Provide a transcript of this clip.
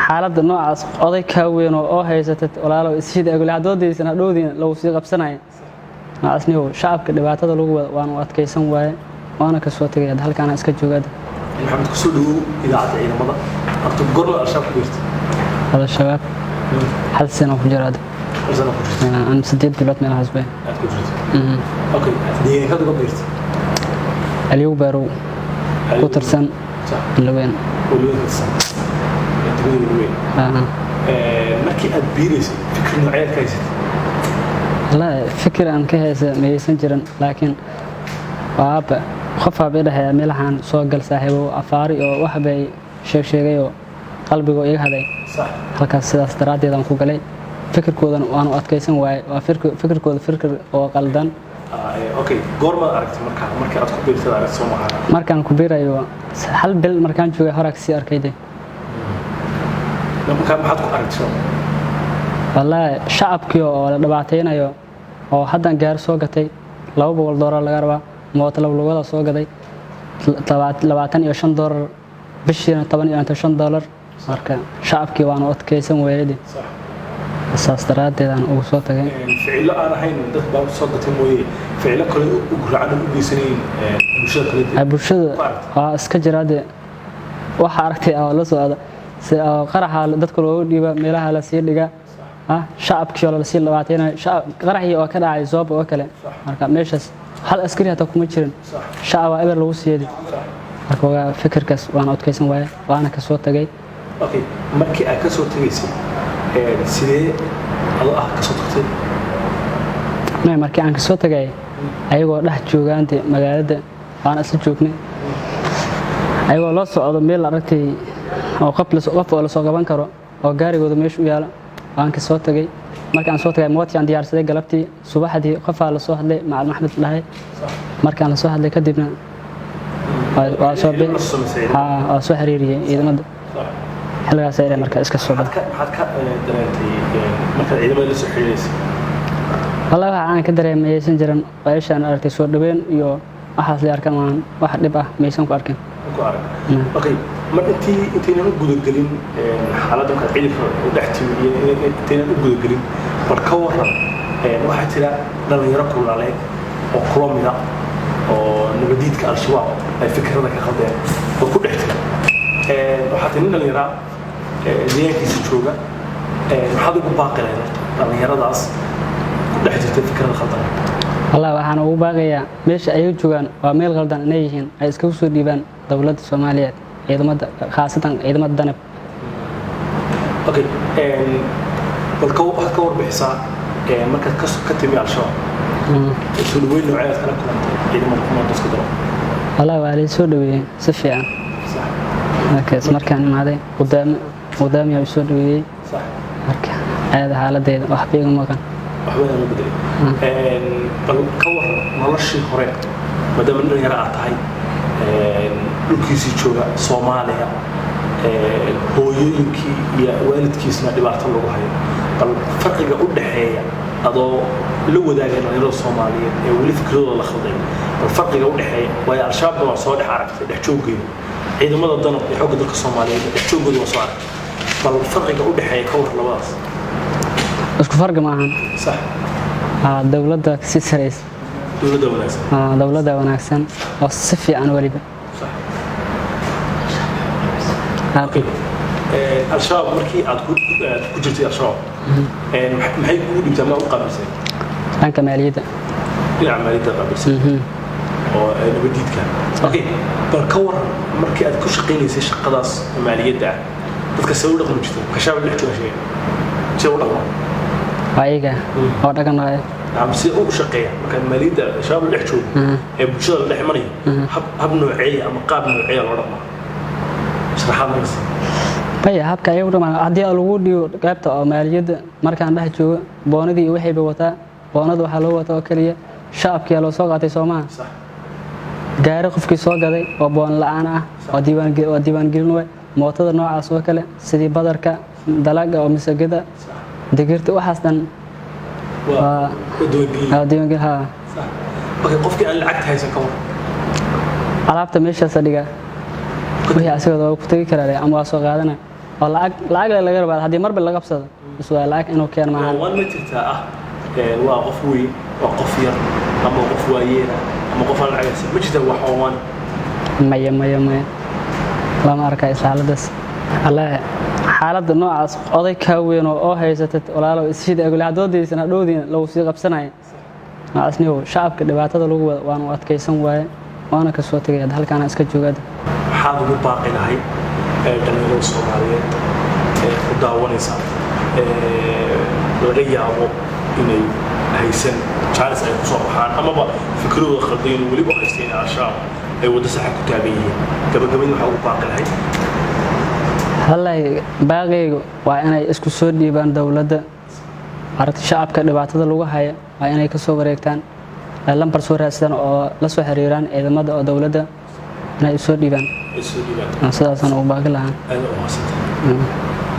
xaaladda noocaas oday ka weyn oo haysatay walaalo isida ay gulaadoodeysana dhowdiin lagu sii qabsanay naasniyo shacabka dhibaatada lagu wada waan u adkeysan waaye waana ka soo tagay halkaan iska joogad maxamed ku soo dhaw idaacada ciidamada horta gorma al-shabaab ku jirta al-shabaab hal sano ku jiraad aan 8 bilood meel hasbay okay deegaanka uga biirta aliyo baro ku tirsan laween markii aad biiraysa fikir nooceed ka haysatay la fikir aan ka haysa meeysan jiran laakiin waaba qof aad dhahay meelahan soo gal saaxiibo afaari oo wax bay sheegay oo qalbiga iga haday sax halkaas sidaas daraadeed aan ku galay fikirkoodan waan u adkeysan waay waa fikirkooda fikir oo qaldan okay gorma aragtay marka aad ku biirtay aragtay Soomaaliya markaan ku biirayo hal bil markaan joogay horaag si arkayday maxaad ku aragtay wallahi shacabkii oo la dhibaateynayo oo haddan gaar soo gatay $200 laga rabaa mooto lugada soo gaday $25 bishiina $15 marka shacabkii waan u adkeysan weeyay saas daraadeed aan ugu soo tagay ficilo aan ahayn dad baa soo gatay mooyee ficilo kale ugu raacay u geysanayeen bulshada kale bulshada waa iska jiraade waxa aragtay oo la socda si qaraxa dadka loo dhiiba meelaha la sii dhiga shacabkii la sii labaateena qaraxii oo ka dhacay soob oo kale marka meeshaas hal askari hata kuma jirin shacab eber lagu siiyay marka waa fikirkaas waan adkeysan waay waana ka soo tagay okay markii aad ka soo tagaysay sidee adoo ka soo tagtay markii aan ka soo tagay ayagoo dhex joogaante magaalada aan isla joognay ayagoo la socdo meel aragtay oo qof la soo gaban karo oo gaarigooda meesha u yaala waan ka soo tagay markaan soo tagay mootii aan diyaarsaday galabtii subaxdii qof la soo hadlay macallin Axmed dhahay markaan la soo hadlay kadibna waa soo xiriiriyay ciidamada xilligaas ay markaa iska soo baxay maxaad ka dareentay marka ciidamada la soo xiriirisay wallahi waxaan ka dareemay aysan jiran aysan aragtay soo dhaweyn iyo waxaas la arkan wax dhib ah meeshan ku arkin okay mar intii aan gudagelin xaaladda ka ciidanka u dhaxtay intii aan gudagelin bal ka waran waxa jira dhalinyaro kulaalay oo kulomida oo nabadiidka al-shabaab ay fikrada ka qaldeen oo ku dhaxtay waxa tin dhalinyaro deegaankiisa jooga maxaad ugu baaqayeen dhalinyaradaas ku dhaxtay fikrada khaldan والله waxaan ugu baaqayaa meesha ay joogan waa meel qaldan inay yihiin ay iska soo dhiibaan dawladda Soomaaliyeed ciidamada khaasatan ciidamada danab okay balka waxa ka warbixisa marka ka timi al-shabaab soo dhaweyn noocyada kala kulantay ciidamada kuma dadka daro والله waa la soo dhaweeyay si fiican sax markaan imaaday qadaamiya soo dhaweeyay sax marka aad xaaladeeda wax beega maqan waxba la bedelay bal ka war noloshii hore madama dhalinyaro aad tahay dhulkiisii jooga Soomaaliya hooyooyinkii iyo waalidkiisna dhibaato lagu hayo bal farqiga u dhaxeeya adoo la wadaagay dhalinyarada Soomaaliyeed ee wali fikradooda la khalday bal farqiga u dhaxeeya way al-shabaab waa soo dhex aragtay dhex jooggeeda ciidamada danab ee xoogga dalka Soomaaliyeed dhex joogooda waa soo aragtay bal farqiga u dhaxeeya ka war labadaas isku farqi ma ahan صح dawladda si sareys dawladda wanaagsan oo si fiican waliba صح okay al-shabaab markii aad ku jirtay al-shabaab maxay ku dhigtay ma u qaabisay dhanka maaliyadda qaabisay oo nabadiidka okay bal ka war markii aad ku shaqeynaysay shaqadaas maaliyadda dadka soo dhaqan jirtay ka shabaab lix jooga soo dhaqan ayaga oo dhaqanaay amsi u shaqeeya marka maaliyadda shabaab lix jooga ee bulshada dhex maray hab nooceey ama qaab nooceey loo dhaqmo sharaxaad baya habka ay u dhamaan hadii lagu dhiyo qaybta oo maaliyadda markaan dhex joogo boonadii waxay bay wataa boonada waxa loo wataa oo kaliya shacabkii loo soo qaatay Soomaaliya صح gaari qofkii soo gaday oo boon la'aan ah oo diiwaan gelin way mootada noocaas oo kale sidii badarka dalaga oo misagada digirta waxaas dhan waa diiwaan gelin صح okay qofkii aan lacag haysan ka war alaabta meesha sadiga wixii asagoo ku tagi karaa ama soo qaadana oo lacag laga rabaa haddii marba laga qabsado is waa lacag inuu keen maahan waan ma jirtaa waa qof weyn waa qof yar ama qof waayeena ama qof aan lacag ma jirtaa wax oo maya lama arkay xaaladaas alla xaaladda noocaas oday ka weyn oo haysatay walaalo isida agul hadoodiisana dhoodiina lagu sii qabsanay naasniyo shacabka dhibaatada lagu wada waan u adkeysan waaye waana ka soo tagay halkaan iska joogada maxaad ugu baaqi lahay dhalinyarada Soomaaliyeed ku daawanaysa laga yaabo inay haysan chance ay ku soo baxaan amaba fikradooda khaldeen waliba haysteen ashaab ay wada sax ku taabayeen gabagabadii waxa ugu baaqi lahay hallay baaqaygu waa inay isku soo dhiibaan dawladda aragti shacabka dhibaatada lagu haya waa inay ka soo wareegtaan lambar soo raadsan oo la soo xiriiraan ciidamada oo dawladda inay soo dhiibaan sidaasna u baaqi lahaan